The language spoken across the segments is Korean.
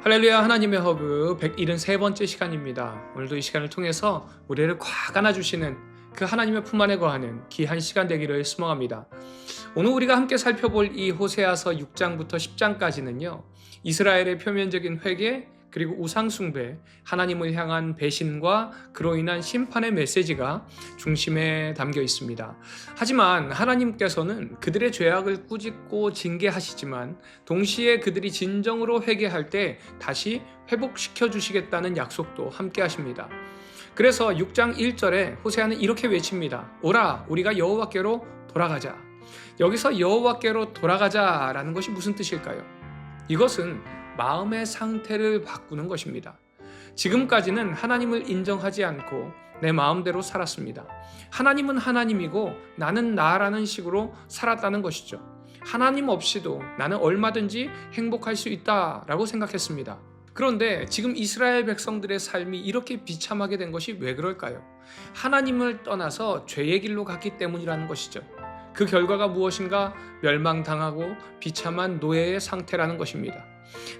할렐루야. 하나님의 허그 173번째 시간입니다. 오늘도 이 시간을 통해서 우리를 꽉 안아주시는 그 하나님의 품 안에 거하는 귀한 시간 되기를 소망합니다. 오늘 우리가 함께 살펴볼 이 호세아서 6장부터 10장까지는요, 이스라엘의 표면적인 회개 그리고 우상숭배, 하나님을 향한 배신과 그로 인한 심판의 메시지가 중심에 담겨 있습니다. 하지만 하나님께서는 그들의 죄악을 꾸짖고 징계하시지만 동시에 그들이 진정으로 회개할 때 다시 회복시켜 주시겠다는 약속도 함께 하십니다. 그래서 6장 1절에 호세아는 이렇게 외칩니다. 오라, 우리가 여호와께로 돌아가자. 여기서 여호와께로 돌아가자라는 것이 무슨 뜻일까요? 이것은 마음의 상태를 바꾸는 것입니다. 지금까지는 하나님을 인정하지 않고 내 마음대로 살았습니다. 하나님은 하나님이고 나는 나라는 식으로 살았다는 것이죠. 하나님 없이도 나는 얼마든지 행복할 수 있다라고 생각했습니다. 그런데 지금 이스라엘 백성들의 삶이 이렇게 비참하게 된 것이 왜 그럴까요? 하나님을 떠나서 죄의 길로 갔기 때문이라는 것이죠. 그 결과가 무엇인가? 멸망당하고 비참한 노예의 상태라는 것입니다.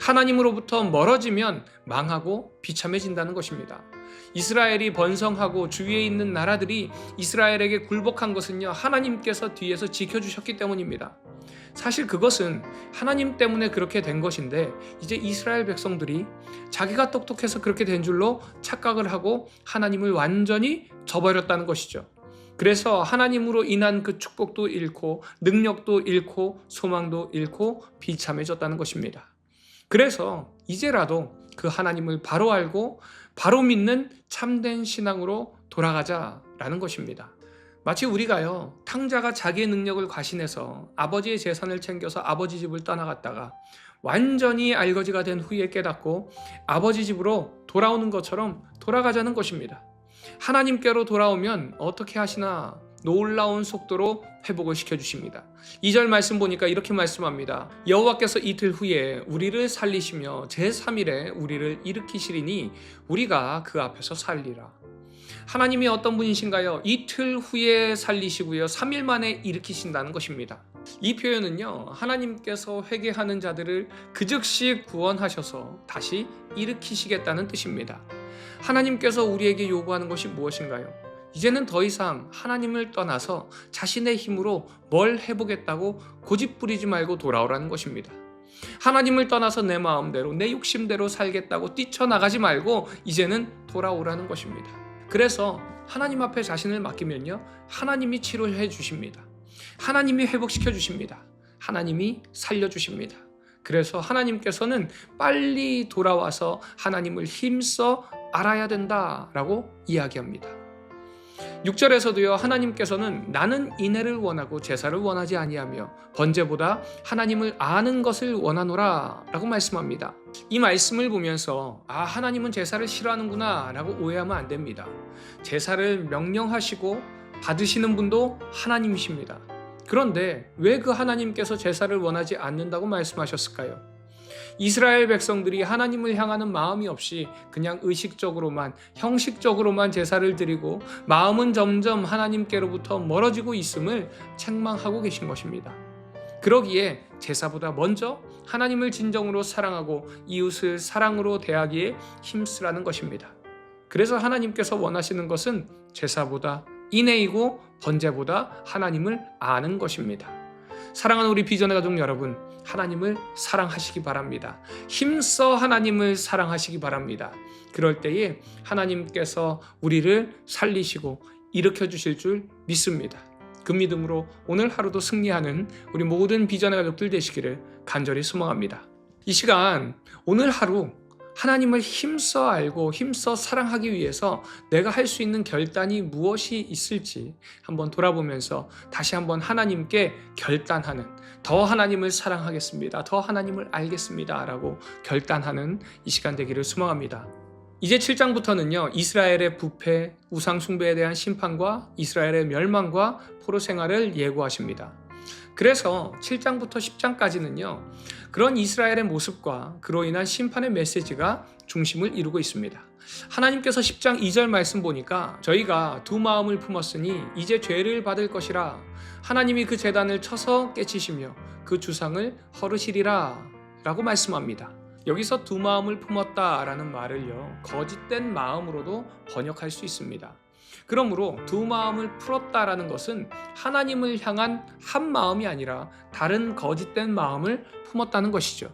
하나님으로부터 멀어지면 망하고 비참해진다는 것입니다. 이스라엘이 번성하고 주위에 있는 나라들이 이스라엘에게 굴복한 것은요, 하나님께서 뒤에서 지켜주셨기 때문입니다. 사실 그것은 하나님 때문에 그렇게 된 것인데, 이제 이스라엘 백성들이 자기가 똑똑해서 그렇게 된 줄로 착각을 하고 하나님을 완전히 저버렸다는 것이죠. 그래서 하나님으로 인한 그 축복도 잃고 능력도 잃고 소망도 잃고 비참해졌다는 것입니다. 그래서 이제라도 그 하나님을 바로 알고 바로 믿는 참된 신앙으로 돌아가자라는 것입니다. 마치 우리가요, 탕자가 자기의 능력을 과신해서 아버지의 재산을 챙겨서 아버지 집을 떠나갔다가 완전히 알거지가 된 후에 깨닫고 아버지 집으로 돌아오는 것처럼 돌아가자는 것입니다. 하나님께로 돌아오면 어떻게 하시나? 놀라운 속도로 회복을 시켜주십니다. 2절 말씀 보니까 이렇게 말씀합니다. 여호와께서 이틀 후에 우리를 살리시며 제3일에 우리를 일으키시리니 우리가 그 앞에서 살리라. 하나님이 어떤 분이신가요? 이틀 후에 살리시고요, 3일 만에 일으키신다는 것입니다. 이 표현은요, 하나님께서 회개하는 자들을 그 즉시 구원하셔서 다시 일으키시겠다는 뜻입니다. 하나님께서 우리에게 요구하는 것이 무엇인가요? 이제는 더 이상 하나님을 떠나서 자신의 힘으로 뭘 해보겠다고 고집부리지 말고 돌아오라는 것입니다. 하나님을 떠나서 내 마음대로 내 욕심대로 살겠다고 뛰쳐나가지 말고 이제는 돌아오라는 것입니다. 그래서 하나님 앞에 자신을 맡기면요, 하나님이 치료해 주십니다. 하나님이 회복시켜 주십니다. 하나님이 살려 주십니다. 그래서 하나님께서는 빨리 돌아와서 하나님을 힘써 알아야 된다라고 이야기합니다. 6절에서도요, 하나님께서는 나는 인애를 원하고 제사를 원하지 아니하며 번제보다 하나님을 아는 것을 원하노라 라고 말씀합니다. 이 말씀을 보면서 하나님은 제사를 싫어하는구나 라고 오해하면 안 됩니다. 제사를 명령하시고 받으시는 분도 하나님이십니다. 그런데 왜 그 하나님께서 제사를 원하지 않는다고 말씀하셨을까요? 이스라엘 백성들이 하나님을 향하는 마음이 없이 그냥 의식적으로만, 형식적으로만 제사를 드리고 마음은 점점 하나님께로부터 멀어지고 있음을 책망하고 계신 것입니다. 그러기에 제사보다 먼저 하나님을 진정으로 사랑하고 이웃을 사랑으로 대하기에 힘쓰라는 것입니다. 그래서 하나님께서 원하시는 것은 제사보다 인애이고 번제보다 하나님을 아는 것입니다. 사랑하는 우리 비전의 가족 여러분, 하나님을 사랑하시기 바랍니다. 힘써 하나님을 사랑하시기 바랍니다. 그럴 때에 하나님께서 우리를 살리시고 일으켜 주실 줄 믿습니다. 그 믿음으로 오늘 하루도 승리하는 우리 모든 비전의 가족들 되시기를 간절히 소망합니다. 이 시간, 오늘 하루 하나님을 힘써 알고 힘써 사랑하기 위해서 내가 할 수 있는 결단이 무엇이 있을지 한번 돌아보면서 다시 한번 하나님께 결단하는, 더 하나님을 사랑하겠습니다, 더 하나님을 알겠습니다 라고 결단하는 이 시간 되기를 소망합니다. 이제 7장부터는요, 이스라엘의 부패, 우상 숭배에 대한 심판과 이스라엘의 멸망과 포로 생활을 예고하십니다. 그래서 7장부터 10장까지는요, 그런 이스라엘의 모습과 그로 인한 심판의 메시지가 중심을 이루고 있습니다. 하나님께서 10장 2절 말씀 보니까 저희가 두 마음을 품었으니 이제 죄를 받을 것이라, 하나님이 그 제단을 쳐서 깨치시며 그 주상을 허르시리라 라고 말씀합니다. 여기서 두 마음을 품었다라는 말을요, 거짓된 마음으로도 번역할 수 있습니다. 그러므로 두 마음을 풀었다라는 것은 하나님을 향한 한 마음이 아니라 다른 거짓된 마음을 품었다는 것이죠.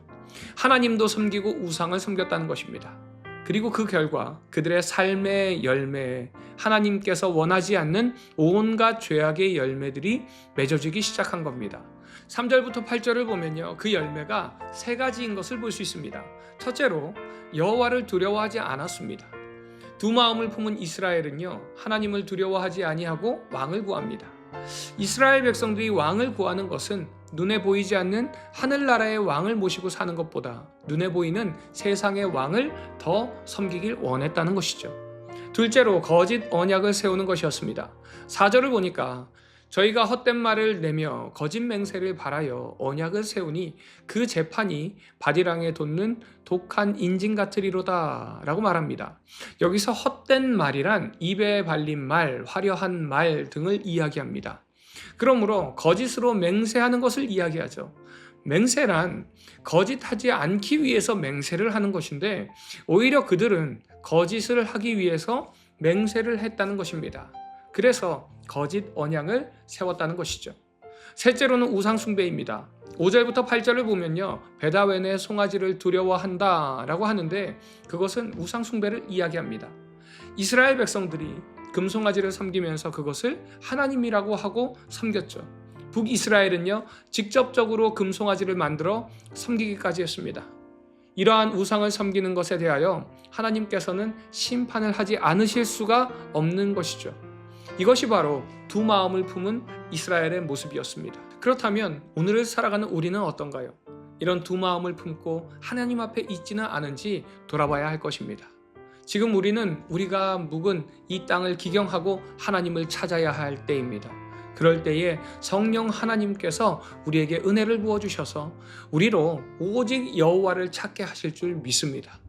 하나님도 섬기고 우상을 섬겼다는 것입니다. 그리고 그 결과 그들의 삶의 열매에 하나님께서 원하지 않는 온갖 죄악의 열매들이 맺어지기 시작한 겁니다. 3절부터 8절을 보면요, 그 열매가 세 가지인 것을 볼 수 있습니다. 첫째로 여호와를 두려워하지 않았습니다. 두 마음을 품은 이스라엘은요, 하나님을 두려워하지 아니하고 왕을 구합니다. 이스라엘 백성들이 왕을 구하는 것은 눈에 보이지 않는 하늘나라의 왕을 모시고 사는 것보다 눈에 보이는 세상의 왕을 더 섬기길 원했다는 것이죠. 둘째로 거짓 언약을 세우는 것이었습니다. 4절을 보니까 저희가 헛된 말을 내며 거짓 맹세를 바라여 언약을 세우니 그 재판이 바디랑에 돋는 독한 인진 같으리로다 라고 말합니다. 여기서 헛된 말이란 입에 발린 말, 화려한 말 등을 이야기합니다. 그러므로 거짓으로 맹세하는 것을 이야기하죠. 맹세란 거짓하지 않기 위해서 맹세를 하는 것인데 오히려 그들은 거짓을 하기 위해서 맹세를 했다는 것입니다. 그래서 거짓 언약을 세웠다는 것이죠. 셋째로는 우상 숭배입니다. 5절부터 8절을 보면요, 베다웬의 송아지를 두려워한다 라고 하는데 그것은 우상 숭배를 이야기합니다. 이스라엘 백성들이 금송아지를 섬기면서 그것을 하나님이라고 하고 섬겼죠. 북이스라엘은요, 직접적으로 금송아지를 만들어 섬기기까지 했습니다. 이러한 우상을 섬기는 것에 대하여 하나님께서는 심판을 하지 않으실 수가 없는 것이죠. 이것이 바로 두 마음을 품은 이스라엘의 모습이었습니다. 그렇다면 오늘을 살아가는 우리는 어떤가요? 이런 두 마음을 품고 하나님 앞에 있지는 않은지 돌아봐야 할 것입니다. 지금 우리는 우리가 묵은 이 땅을 기경하고 하나님을 찾아야 할 때입니다. 그럴 때에 성령 하나님께서 우리에게 은혜를 부어주셔서 우리로 오직 여호와를 찾게 하실 줄 믿습니다.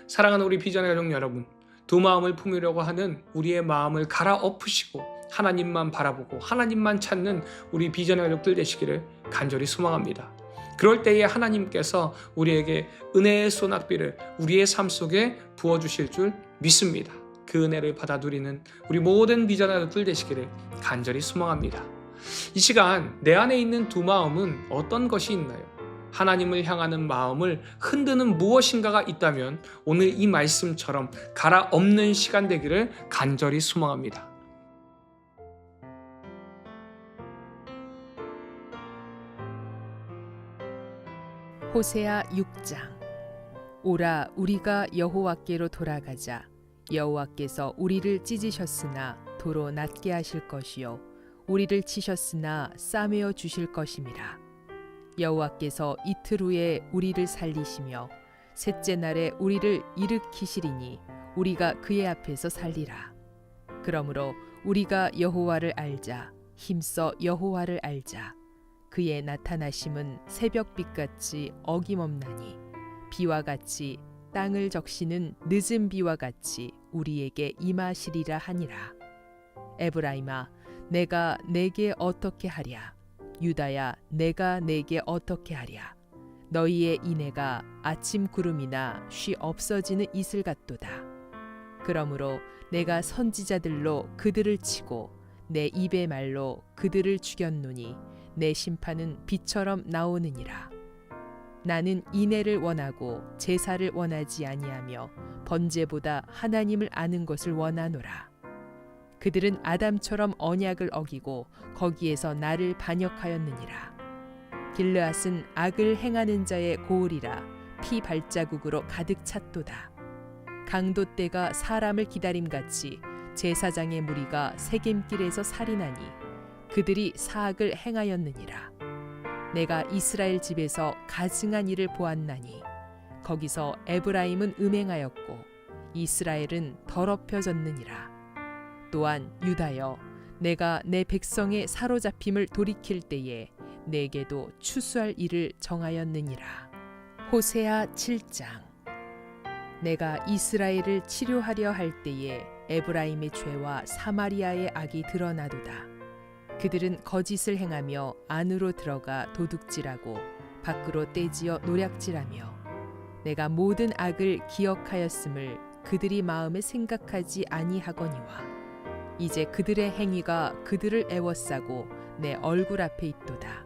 사랑하는 우리 비전의 가족 여러분, 두 마음을 품으려고 하는 우리의 마음을 갈아엎으시고 하나님만 바라보고 하나님만 찾는 우리 비전의 가족들 되시기를 간절히 소망합니다. 그럴 때에 하나님께서 우리에게 은혜의 소낙비를 우리의 삶 속에 부어주실 줄 믿습니다. 그 은혜를 받아 누리는 우리 모든 비전의 가족들 되시기를 간절히 소망합니다. 이 시간 내 안에 있는 두 마음은 어떤 것이 있나요? 하나님을 향하는 마음을 흔드는 무엇인가가 있다면 오늘 이 말씀처럼 갈아엎는 시간 되기를 간절히 소망합니다. 호세아 6장. 오라, 우리가 여호와께로 돌아가자. 여호와께서 우리를 찢으셨으나 도로 낫게 하실 것이요 우리를 치셨으나 싸매어 주실 것임이라. 여호와께서 이틀 후에 우리를 살리시며 셋째 날에 우리를 일으키시리니 우리가 그의 앞에서 살리라. 그러므로 우리가 여호와를 알자. 힘써 여호와를 알자. 그의 나타나심은 새벽빛같이 어김없나니 비와 같이 땅을 적시는 늦은 비와 같이 우리에게 임하시리라 하니라. 에브라임아, 내가 내게 어떻게 하랴? 유다야, 내가 내게 어떻게 하랴? 너희의 인애가 아침 구름이나 쉬 없어지는 이슬 같도다. 그러므로 내가 선지자들로 그들을 치고 내 입의 말로 그들을 죽였노니 내 심판은 비처럼 나오느니라. 나는 인애를 원하고 제사를 원하지 아니하며 번제보다 하나님을 아는 것을 원하노라. 그들은 아담처럼 언약을 어기고 거기에서 나를 반역하였느니라. 길르앗은 악을 행하는 자의 고을이라 피 발자국으로 가득 찼도다. 강도 떼가 사람을 기다림같이 제사장의 무리가 세겜길에서 살인하니 그들이 사악을 행하였느니라. 내가 이스라엘 집에서 가증한 일을 보았나니 거기서 에브라임은 음행하였고 이스라엘은 더럽혀졌느니라. 또한 유다여, 내가 내 백성의 사로잡힘을 돌이킬 때에 내게도 추수할 일을 정하였느니라. 호세아 7장. 내가 이스라엘을 치료하려 할 때에 에브라임의 죄와 사마리아의 악이 드러나도다. 그들은 거짓을 행하며 안으로 들어가 도둑질하고 밖으로 떼지어 노략질하며 내가 모든 악을 기억하였음을 그들이 마음에 생각하지 아니하거니와 이제 그들의 행위가 그들을 애워싸고 내 얼굴 앞에 있도다.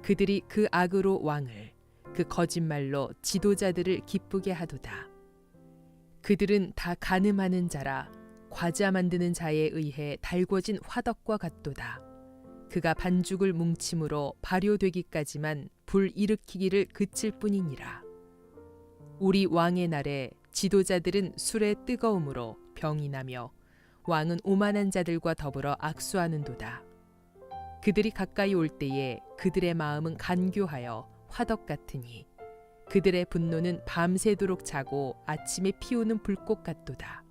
그들이 그 악으로 왕을 그 거짓말로 지도자들을 기쁘게 하도다. 그들은 다 간음하는 자라 과자 만드는 자에 의해 달궈진 화덕과 같도다. 그가 반죽을 뭉침으로 발효되기까지만 불 일으키기를 그칠 뿐이니라. 우리 왕의 날에 지도자들은 술의 뜨거움으로 병이 나며 왕은 오만한 자들과 더불어 악수하는도다. 그들이 가까이 올 때에 그들의 마음은 간교하여 화덕 같으니 그들의 분노는 밤새도록 자고 아침에 피우는 불꽃 같도다.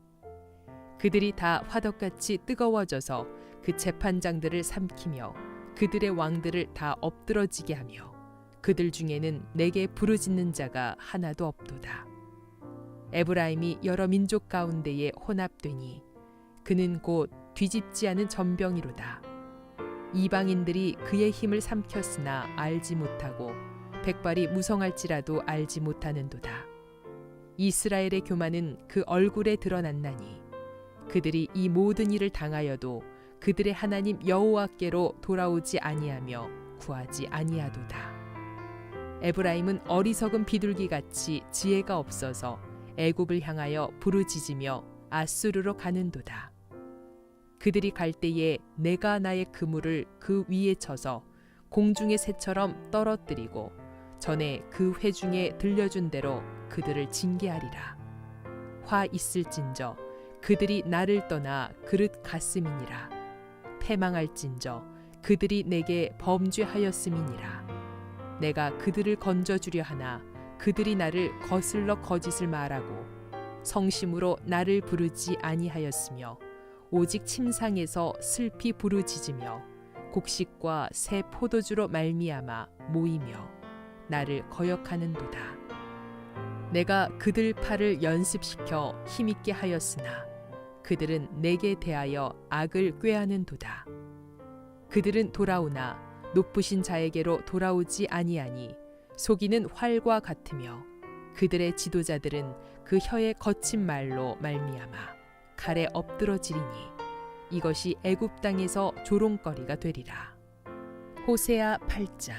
그들이 다 화덕같이 뜨거워져서 그 재판장들을 삼키며 그들의 왕들을 다 엎드러지게 하며 그들 중에는 내게 부르짖는 자가 하나도 없도다. 에브라임이 여러 민족 가운데에 혼합되니 그는 곧 뒤집지 않은 전병이로다. 이방인들이 그의 힘을 삼켰으나 알지 못하고 백발이 무성할지라도 알지 못하는도다. 이스라엘의 교만은 그 얼굴에 드러났나니 그들이 이 모든 일을 당하여도 그들의 하나님 여호와께로 돌아오지 아니하며 구하지 아니하도다. 에브라임은 어리석은 비둘기같이 지혜가 없어서 애굽을 향하여 부르짖으며 아수르로 가는도다. 그들이 갈 때에 내가 나의 그물을 그 위에 쳐서 공중의 새처럼 떨어뜨리고 전에 그 회중에 들려준 대로 그들을 징계하리라. 화 있을진저 그들이 나를 떠나 그릇 갔음이니라. 패망할진저 그들이 내게 범죄하였음이니라. 내가 그들을 건져주려 하나 그들이 나를 거슬러 거짓을 말하고 성심으로 나를 부르지 아니하였으며 오직 침상에서 슬피 부르짖으며 곡식과 새 포도주로 말미암아 모이며 나를 거역하는도다. 내가 그들 팔을 연습시켜 힘있게 하였으나 그들은 내게 대하여 악을 꾀하는도다. 그들은 돌아오나 높으신 자에게로 돌아오지 아니하니 속이는 활과 같으며 그들의 지도자들은 그 혀의 거친 말로 말미암아 칼에 엎드러지리니 이것이 애굽 땅에서 조롱거리가 되리라. 호세아 8장.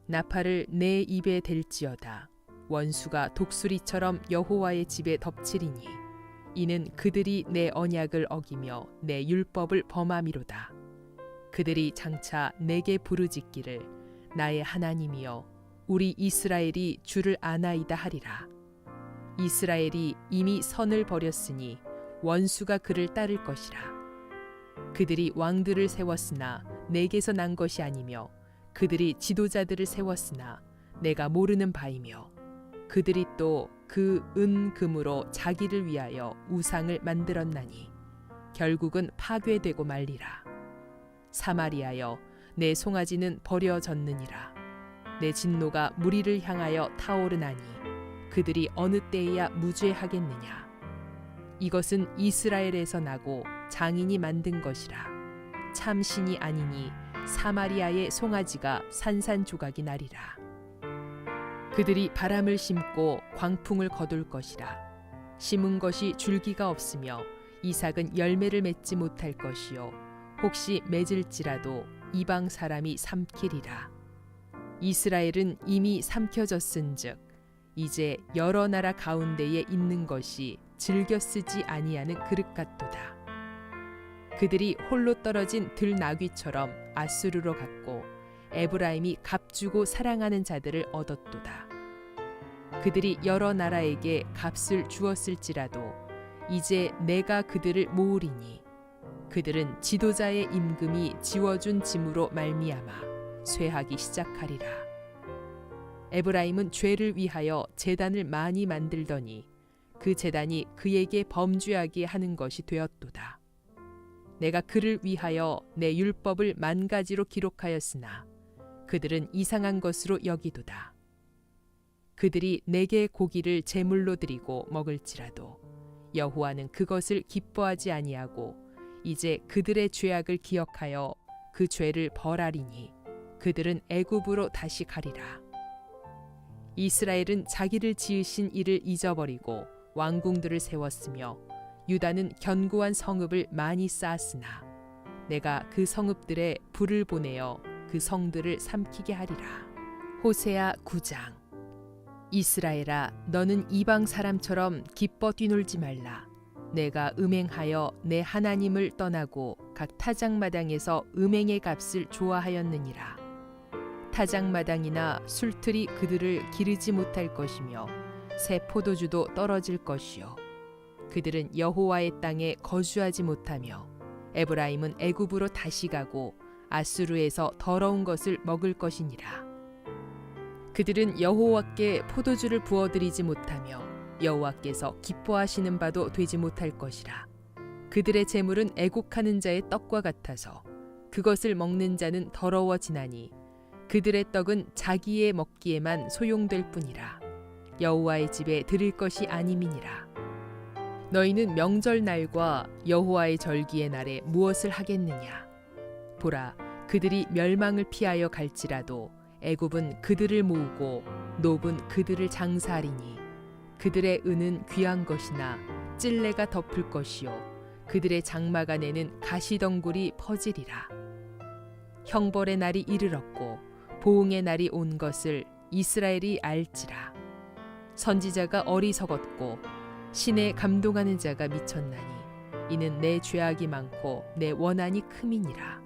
나팔을 내 입에 댈지어다. 원수가 독수리처럼 여호와의 집에 덮치리니 이는 그들이 내 언약을 어기며 내 율법을 범함이로다. 그들이 장차 내게 부르짖기를 나의 하나님이여 우리 이스라엘이 주를 아나이다 하리라. 이스라엘이 이미 선을 버렸으니 원수가 그를 따를 것이라. 그들이 왕들을 세웠으나 내게서 난 것이 아니며 그들이 지도자들을 세웠으나 내가 모르는 바이며 그들이 또 그 은금으로 자기를 위하여 우상을 만들었나니 결국은 파괴되고 말리라. 사마리아여 내 송아지는 버려졌느니라. 내 진노가 무리를 향하여 타오르나니 그들이 어느 때에야 무죄하겠느냐. 이것은 이스라엘에서 나고 장인이 만든 것이라. 참신이 아니니 사마리아의 송아지가 산산조각이 나리라. 그들이 바람을 심고 광풍을 거둘 것이라. 심은 것이 줄기가 없으며 이삭은 열매를 맺지 못할 것이요 혹시 맺을지라도 이방 사람이 삼키리라. 이스라엘은 이미 삼켜졌은즉 이제 여러 나라 가운데에 있는 것이 즐겨 쓰지 아니하는 그릇 같도다. 그들이 홀로 떨어진 들나귀처럼 아수르로 갔고 에브라임이 값주고 사랑하는 자들을 얻었도다. 그들이 여러 나라에게 값을 주었을지라도 이제 내가 그들을 모으리니 그들은 지도자의 임금이 지워준 짐으로 말미암아 쇠하기 시작하리라. 에브라임은 죄를 위하여 제단을 많이 만들더니 그 제단이 그에게 범죄하게 하는 것이 되었도다. 내가 그를 위하여 내 율법을 만 가지로 기록하였으나 그들은 이상한 것으로 여기도다. 그들이 내게 고기를 제물로 드리고 먹을지라도 여호와는 그것을 기뻐하지 아니하고 이제 그들의 죄악을 기억하여 그 죄를 벌하리니 그들은 애굽으로 다시 가리라. 이스라엘은 자기를 지으신 이를 잊어버리고 왕궁들을 세웠으며 유다는 견고한 성읍을 많이 쌓았으나 내가 그 성읍들에 불을 보내어 그 성들을 삼키게 하리라. 호세아 9장. 이스라엘아, 너는 이방 사람처럼 기뻐 뛰놀지 말라. 내가 음행하여 내 하나님을 떠나고 각 타작마당에서 음행의 값을 좋아하였느니라. 타작마당이나 술틀이 그들을 기르지 못할 것이며 새 포도주도 떨어질 것이요 그들은 여호와의 땅에 거주하지 못하며 에브라임은 애굽으로 다시 가고 아수르에서 더러운 것을 먹을 것이니라. 그들은 여호와께 포도주를 부어드리지 못하며 여호와께서 기뻐하시는 바도 되지 못할 것이라. 그들의 재물은 애곡하는 자의 떡과 같아서 그것을 먹는 자는 더러워지나니 그들의 떡은 자기의 먹기에만 소용될 뿐이라. 여호와의 집에 드릴 것이 아님이니라. 너희는 명절 날과 여호와의 절기의 날에 무엇을 하겠느냐? 보라, 그들이 멸망을 피하여 갈지라도 애굽은 그들을 모으고 노브는 그들을 장사하리니 그들의 은은 귀한 것이나 찔레가 덮을 것이요 그들의 장막 안에는 가시덩굴이 퍼지리라. 형벌의 날이 이르렀고 보응의 날이 온 것을 이스라엘이 알지라. 선지자가 어리석었고 신에 감동하는 자가 미쳤나니 이는 내 죄악이 많고 내 원한이 큼이니라.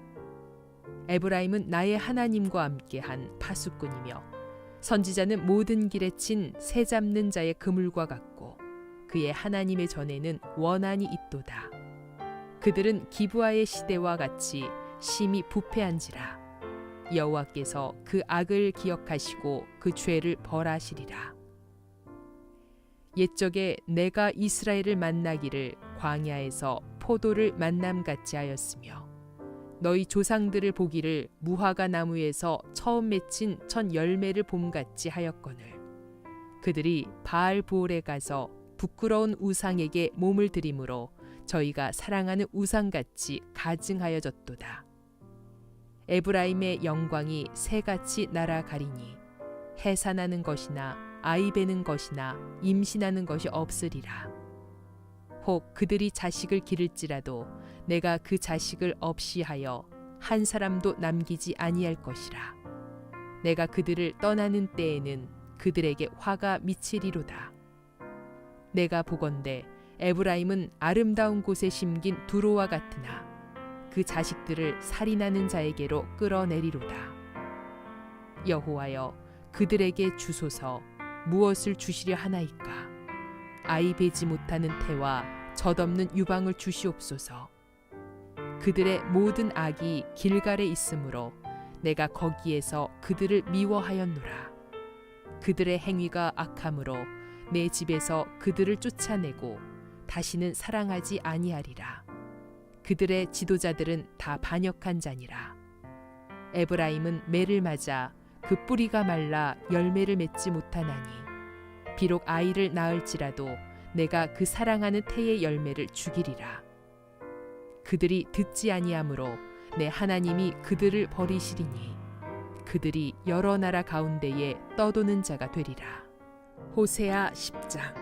에브라임은 나의 하나님과 함께한 파수꾼이며 선지자는 모든 길에 친 새 잡는 자의 그물과 같고 그의 하나님의 전에는 원한이 있도다. 그들은 기브아의 시대와 같이 심히 부패한지라. 여호와께서 그 악을 기억하시고 그 죄를 벌하시리라. 옛적에 내가 이스라엘을 만나기를 광야에서 포도를 만남같이 하였으며 너희 조상들을 보기를 무화과 나무에서 처음 맺힌 첫 열매를 봄같이 하였거늘 그들이 바알 부올에 가서 부끄러운 우상에게 몸을 들이므로 저희가 사랑하는 우상같이 가증하여졌도다. 에브라임의 영광이 새같이 날아가리니 해산하는 것이나 아이 베는 것이나 임신하는 것이 없으리라. 혹 그들이 자식을 기를지라도 내가 그 자식을 없이 하여 한 사람도 남기지 아니할 것이라. 내가 그들을 떠나는 때에는 그들에게 화가 미치리로다. 내가 보건대 에브라임은 아름다운 곳에 심긴 두로와 같으나 그 자식들을 살인하는 자에게로 끌어내리로다. 여호와여, 그들에게 주소서. 무엇을 주시려 하나이까? 아이 베지 못하는 태와 젖없는 유방을 주시옵소서. 그들의 모든 악이 길갈에 있으므로 내가 거기에서 그들을 미워하였노라. 그들의 행위가 악함으로 내 집에서 그들을 쫓아내고 다시는 사랑하지 아니하리라. 그들의 지도자들은 다 반역한 자니라. 에브라임은 매를 맞아 그 뿌리가 말라 열매를 맺지 못하나니 비록 아이를 낳을지라도 내가 그 사랑하는 태의 열매를 죽이리라. 그들이 듣지 아니하므로 내 하나님이 그들을 버리시리니 그들이 여러 나라 가운데에 떠도는 자가 되리라. 호세아 10장.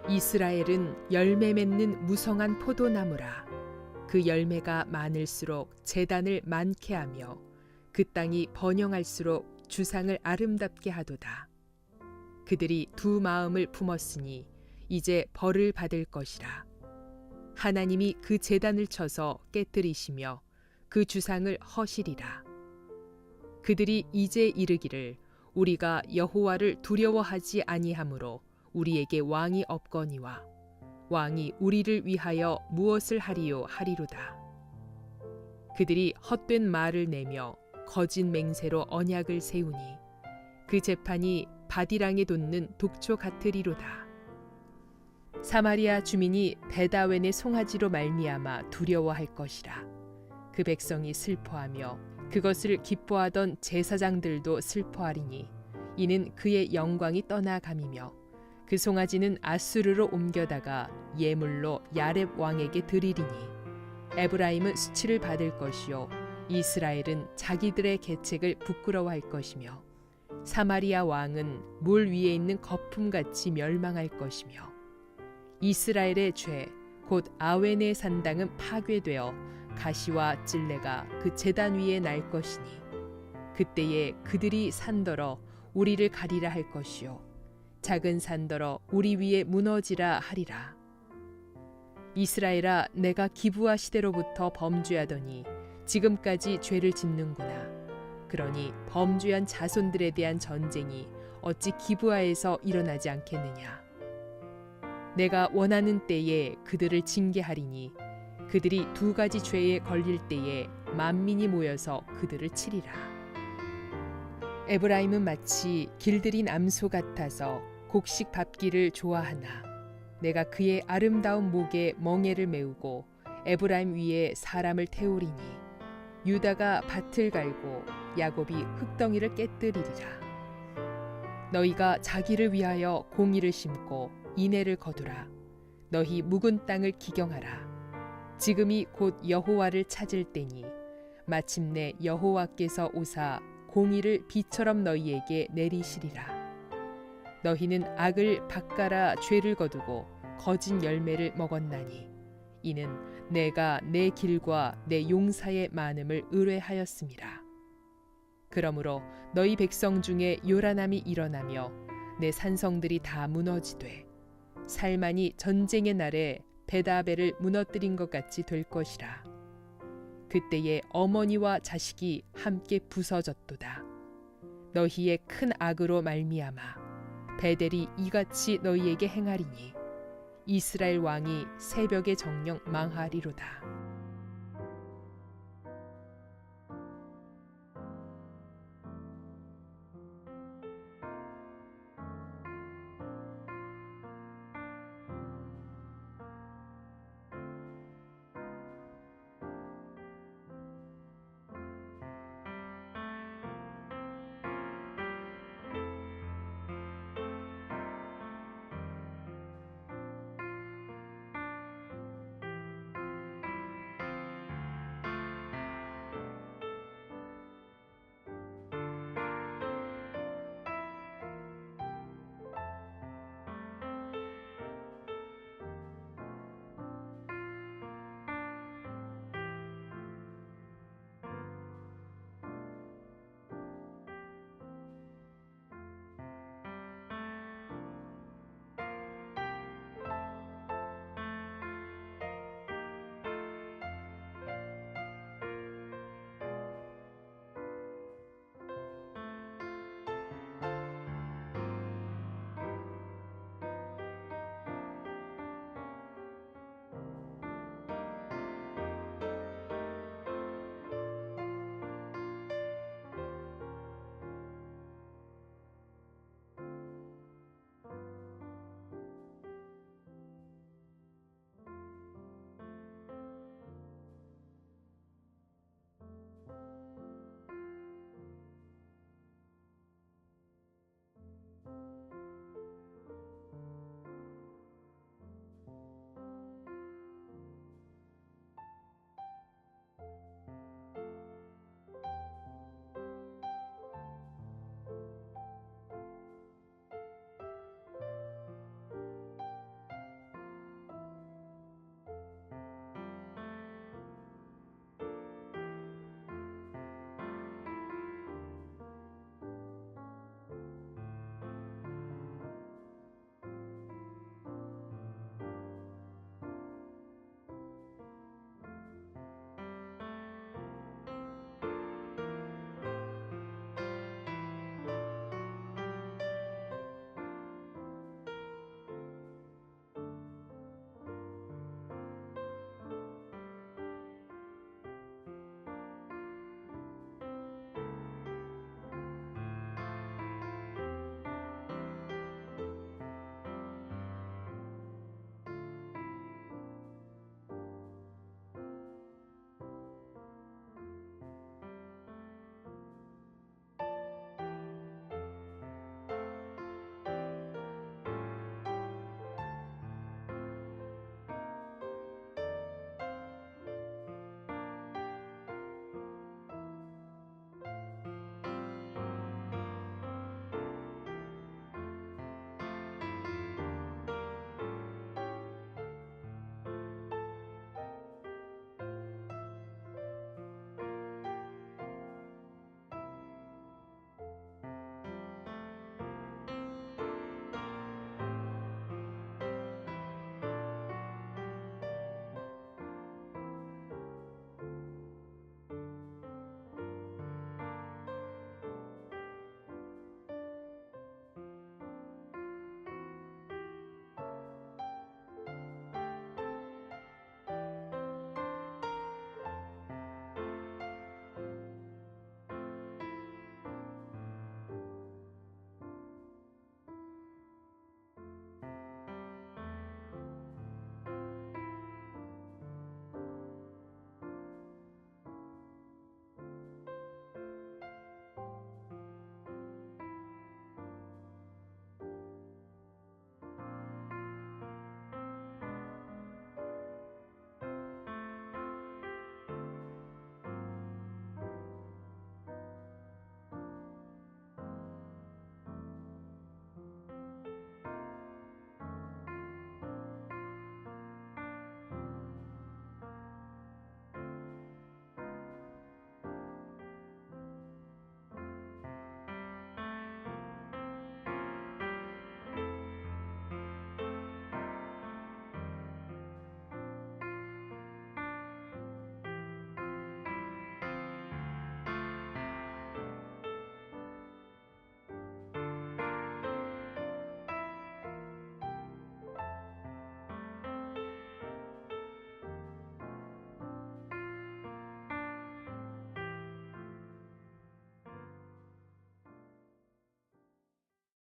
이스라엘은 열매 맺는 무성한 포도나무라. 그 열매가 많을수록 제단을 많게 하며 그 땅이 번영할수록 주상을 아름답게 하도다. 그들이 두 마음을 품었으니 이제 벌을 받을 것이라. 하나님이 그 제단을 쳐서 깨뜨리시며 그 주상을 허시리라. 그들이 이제 이르기를 우리가 여호와를 두려워하지 아니하므로 우리에게 왕이 없거니와 왕이 우리를 위하여 무엇을 하리요 하리로다. 그들이 헛된 말을 내며 거짓 맹세로 언약을 세우니 그 재판이 바디랑에 돋는 독초 같으리로다. 사마리아 주민이 베다웬의 송아지로 말미암아 두려워할 것이라. 그 백성이 슬퍼하며 그것을 기뻐하던 제사장들도 슬퍼하리니 이는 그의 영광이 떠나감이며 그 송아지는 아수르로 옮겨다가 예물로 야렙 왕에게 드리리니 에브라임은 수치를 받을 것이요 이스라엘은 자기들의 계책을 부끄러워할 것이며 사마리아 왕은 물 위에 있는 거품같이 멸망할 것이며 이스라엘의 죄 곧 아웬의 산당은 파괴되어 가시와 찔레가 그 제단 위에 날 것이니 그때에 그들이 산더러 우리를 가리라 할 것이요 작은 산더러 우리 위에 무너지라 하리라. 이스라엘아, 내가 기브아 시대로부터 범죄하더니 지금까지 죄를 짓는구나. 그러니 범죄한 자손들에 대한 전쟁이 어찌 기브아에서 일어나지 않겠느냐. 내가 원하는 때에 그들을 징계하리니 그들이 두 가지 죄에 걸릴 때에 만민이 모여서 그들을 치리라. 에브라임은 마치 길들인 암소 같아서 곡식 밟기를 좋아하나 내가 그의 아름다운 목에 멍에를 메우고 에브라임 위에 사람을 태우리니 유다가 밭을 갈고 야곱이 흙덩이를 깨뜨리리라. 너희가 자기를 위하여 공의를 심고 인애를 거두라. 너희 묵은 땅을 기경하라. 지금이 곧 여호와를 찾을 때니 마침내 여호와께서 오사 공의를 비처럼 너희에게 내리시리라. 너희는 악을 밭갈아 죄를 거두고 거짓 열매를 먹었나니 이는 내가 내 길과 내 용사의 많음을 의뢰하였음이라. 그러므로 너희 백성 중에 요란함이 일어나며 내 산성들이 다 무너지되 살만이 전쟁의 날에 베다벨을 무너뜨린 것 같이 될 것이라. 그때에 어머니와 자식이 함께 부서졌도다. 너희의 큰 악으로 말미암아 베델이 이같이 너희에게 행하리니 이스라엘 왕이 새벽에 정령 망하리로다.